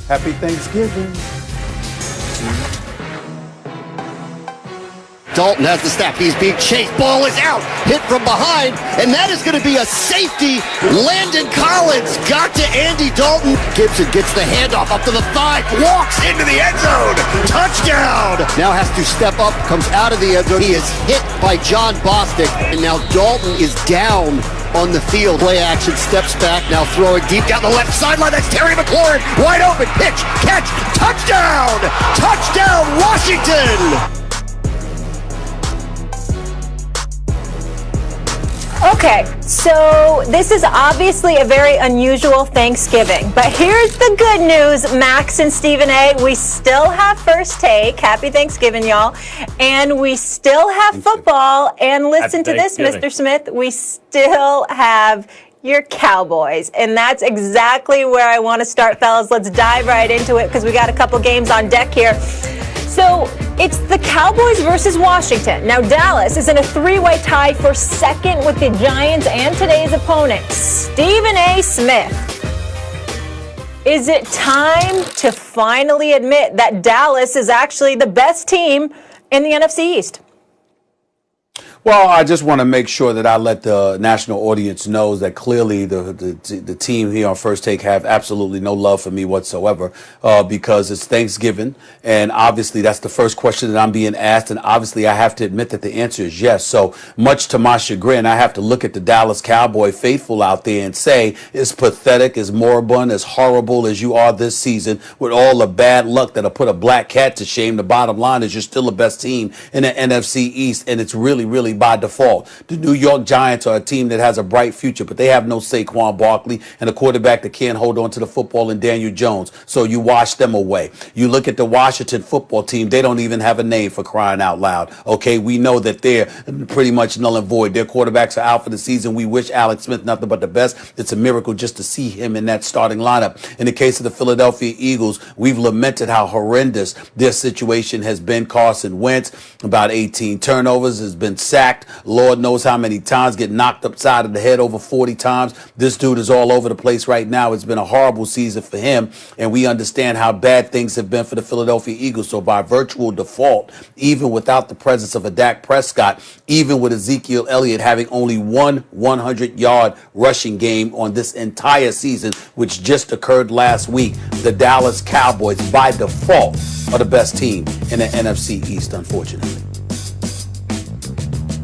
Happy Thanksgiving. Dalton has the snap. He's being chased. Ball is out. Hit from behind. And that is going to be a safety. Landon Collins got to Andy Dalton. Gibson gets the handoff up to the thigh. Walks into the end zone. Touchdown. Now has to step up. Comes out of the end zone. He is hit by John Bostic. And now Dalton is down on the field. Play action. Steps back. Now throwing deep down the left sideline. That's Terry McLaurin. Wide open. Pitch. Catch. Touchdown. Touchdown. Washington. Okay, so this is obviously a very unusual Thanksgiving, but here's the good news, Max and Stephen A. We still have First Take. Happy Thanksgiving, y'all. And we still have football. And listen to this, Mr. Smith. We still have your Cowboys. And that's exactly where I want to start, fellas. Let's dive right into it because we got a couple games on deck here. So it's the Cowboys versus Washington. Now, Dallas is in a three-way tie for second with the Giants and today's opponent, Stephen A. Smith. Is it time to finally admit that Dallas is actually the best team in the NFC East? Well, I just want to make sure that I let the national audience know that clearly the team here on First Take have absolutely no love for me whatsoever because it's Thanksgiving. And obviously, that's the first question that I'm being asked. And obviously, I have to admit that the answer is yes. So much to my chagrin, I have to look at the Dallas Cowboy faithful out there and say, as pathetic, as moribund, as horrible as you are this season, with all the bad luck that'll put a black cat to shame, the bottom line is you're still the best team in the NFC East. And it's really, really by default. The New York Giants are a team that has a bright future, but they have no Saquon Barkley and a quarterback that can't hold on to the football in Daniel Jones. So you wash them away. You look at the Washington football team, they don't even have a name, for crying out loud. Okay, we know that they're pretty much null and void. Their quarterbacks are out for the season. We wish Alex Smith nothing but the best. It's a miracle just to see him in that starting lineup. In the case of the Philadelphia Eagles, we've lamented how horrendous their situation has been. Carson Wentz, about 18 turnovers, has been sacked. Lord knows how many times, get knocked upside of the head over 40 times. This dude is all over the place right now. It's been a horrible season for him, and we understand how bad things have been for the Philadelphia Eagles. So by virtual default, even without the presence of a Dak Prescott, even with Ezekiel Elliott having only one 100-yard rushing game on this entire season, which just occurred last week, the Dallas Cowboys, by default, are the best team in the NFC East, unfortunately.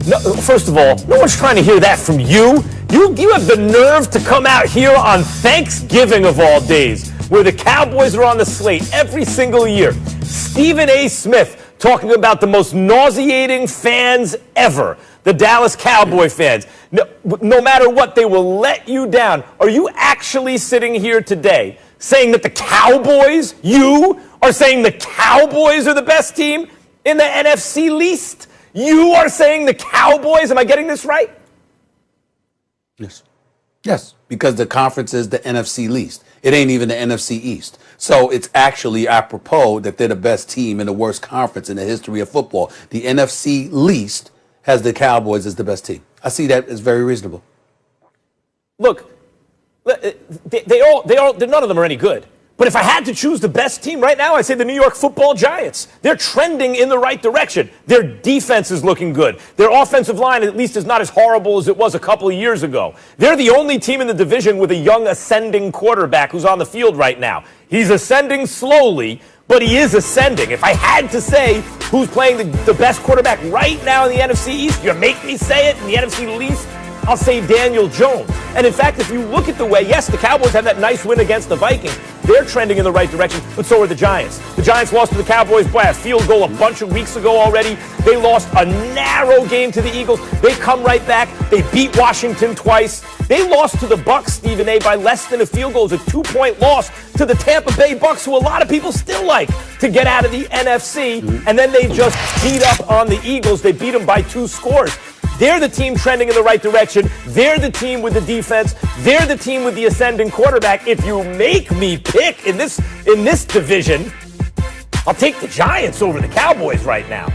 No, first of all, no one's trying to hear that from you. You have the nerve to come out here on Thanksgiving of all days, where the Cowboys are on the slate every single year. Stephen A. Smith talking about the most nauseating fans ever, the Dallas Cowboy fans. No matter what, they will let you down. Are you actually sitting here today saying that the Cowboys, you are saying the Cowboys are the best team in the NFC East? You are saying the Cowboys? Am I getting this right? Yes. Yes, because the conference is the NFC East. It ain't even the NFC East. So it's actually apropos that they're the best team in the worst conference in the history of football. The NFC East has the Cowboys as the best team. I see that as very reasonable. Look, none of them are any good. But if I had to choose the best team right now, I'd say the New York Football Giants. They're trending in the right direction. Their defense is looking good. Their offensive line, at least, is not as horrible as it was a couple of years ago. They're the only team in the division with a young ascending quarterback who's on the field right now. He's ascending slowly, but he is ascending. If I had to say who's playing the best quarterback right now in the NFC East, you make me say it, in the NFC East, I'll say Daniel Jones. And in fact, if you look at the way, yes, the Cowboys have that nice win against the Vikings. They're trending in the right direction, but so are the Giants. The Giants lost to the Cowboys by a field goal a bunch of weeks ago already. They lost a narrow game to the Eagles. They come right back. They beat Washington twice. They lost to the Bucs, Stephen A., by less than a field goal. It was a 2-point loss to the Tampa Bay Bucs, who a lot of people still like to get out of the NFC. And then they just beat up on the Eagles. They beat them by 2 scores. They're the team trending in the right direction. They're the team with the defense. They're the team with the ascending quarterback. If you make me pick in this division, I'll take the Giants over the Cowboys right now.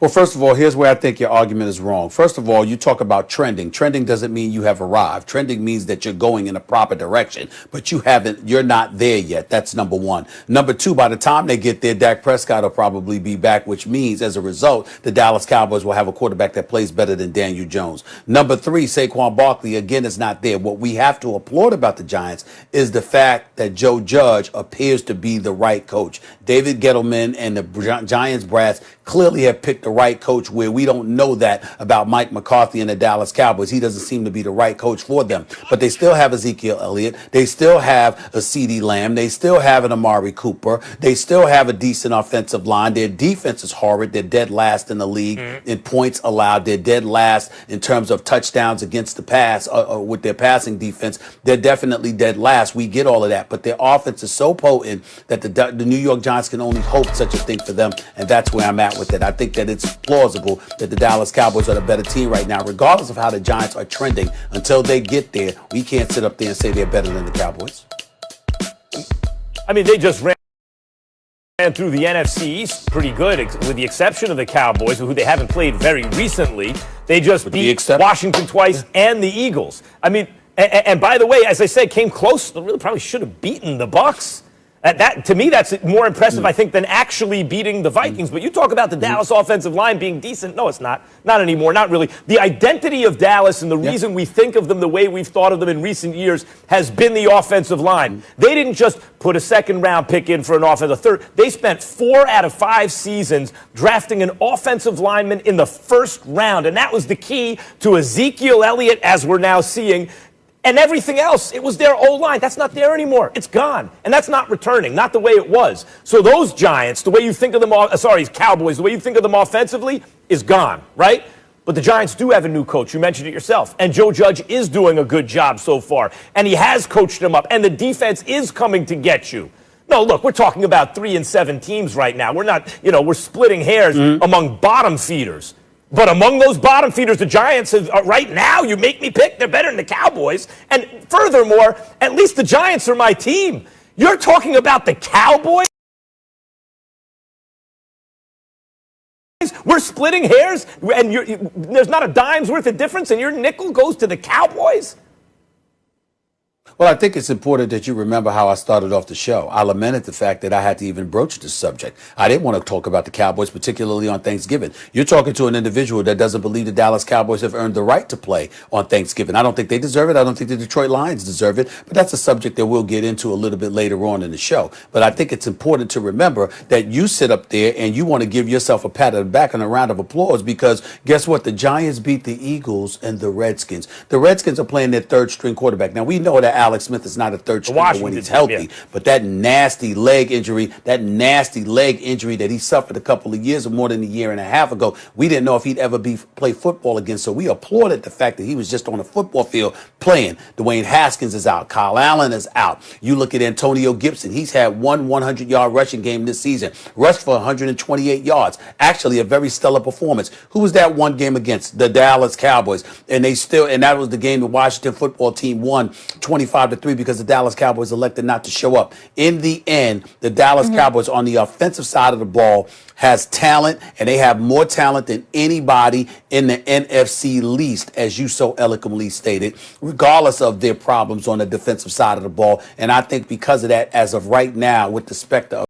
Well, first of all, here's where I think your argument is wrong. First of all, you talk about trending. Trending doesn't mean you have arrived. Trending means that you're going in a proper direction, but you're not there yet. That's number one. Number two, by the time they get there, Dak Prescott will probably be back, which means as a result, the Dallas Cowboys will have a quarterback that plays better than Daniel Jones. Number three, Saquon Barkley, again, is not there. What we have to applaud about the Giants is the fact that Joe Judge appears to be the right coach. David Gettleman and the Giants brass clearly have picked the right coach, where we don't know that about Mike McCarthy and the Dallas Cowboys. He doesn't seem to be the right coach for them. But they still have Ezekiel Elliott. They still have a CeeDee Lamb. They still have an Amari Cooper. They still have a decent offensive line. Their defense is horrid. They're dead last in the league in points allowed. They're dead last in terms of touchdowns against the pass with their passing defense. They're definitely dead last. We get all of that. But their offense is so potent that the New York Giants can only hope such a thing for them. And that's where I'm at with it. I think that it's plausible that the Dallas Cowboys are the better team right now, regardless of how the Giants are trending. Until they get there, we can't sit up there and say they're better than the Cowboys. I mean, they just ran through the NFC East pretty good, with the exception of the Cowboys, who they haven't played very recently. They just beat Washington twice and the Eagles. I mean, and by the way, as I said, came close. Really probably should have beaten the Bucs. That to me, that's more impressive, I think, than actually beating the Vikings. But you talk about the Dallas offensive line being decent. No, it's not. Not anymore. Not really. The identity of Dallas and the reason we think of them the way we've thought of them in recent years has been the offensive line. They didn't just put a second-round pick in for an offensive third. They spent 4 out of 5 seasons drafting an offensive lineman in the first round. And that was the key to Ezekiel Elliott, as we're now seeing. And everything else, it was their O-line. That's not there anymore. It's gone. And that's not returning, not the way it was. So those Giants, the way you think of them, Cowboys, the way you think of them offensively is gone, right? But the Giants do have a new coach. You mentioned it yourself. And Joe Judge is doing a good job so far. And he has coached them up. And the defense is coming to get you. No, look, we're talking about 3-7 teams right now. We're not, we're splitting hairs among bottom feeders. But among those bottom feeders, the Giants, right now, you make me pick, they're better than the Cowboys. And furthermore, at least the Giants are my team. You're talking about the Cowboys? We're splitting hairs, and there's not a dime's worth of difference, and your nickel goes to the Cowboys? Well, I think it's important that you remember how I started off the show. I lamented the fact that I had to even broach this subject. I didn't want to talk about the Cowboys, particularly on Thanksgiving. You're talking to an individual that doesn't believe the Dallas Cowboys have earned the right to play on Thanksgiving. I don't think they deserve it. I don't think the Detroit Lions deserve it. But that's a subject that we'll get into a little bit later on in the show. But I think it's important to remember that you sit up there and you want to give yourself a pat on the back and a round of applause, because guess what? The Giants beat the Eagles and the Redskins. The Redskins are playing their third-string quarterback. Now, we know that Alex Smith is not a third stringer when he's healthy, but that nasty leg injury that he suffered a couple of years or more than a year and a half ago, we didn't know if he'd ever play football again. So we applauded the fact that he was just on a football field playing. Dwayne Haskins is out. Kyle Allen is out. You look at Antonio Gibson. He's had one 100-yard rushing game this season. Rushed for 128 yards. Actually, a very stellar performance. Who was that one game against? The Dallas Cowboys. And that was the game the Washington football team won 25-3 because the Dallas Cowboys elected not to show up. In the end, the Dallas Cowboys on the offensive side of the ball has talent, and they have more talent than anybody in the NFC East, as you so eloquently stated, regardless of their problems on the defensive side of the ball. And I think because of that, as of right now, with the specter of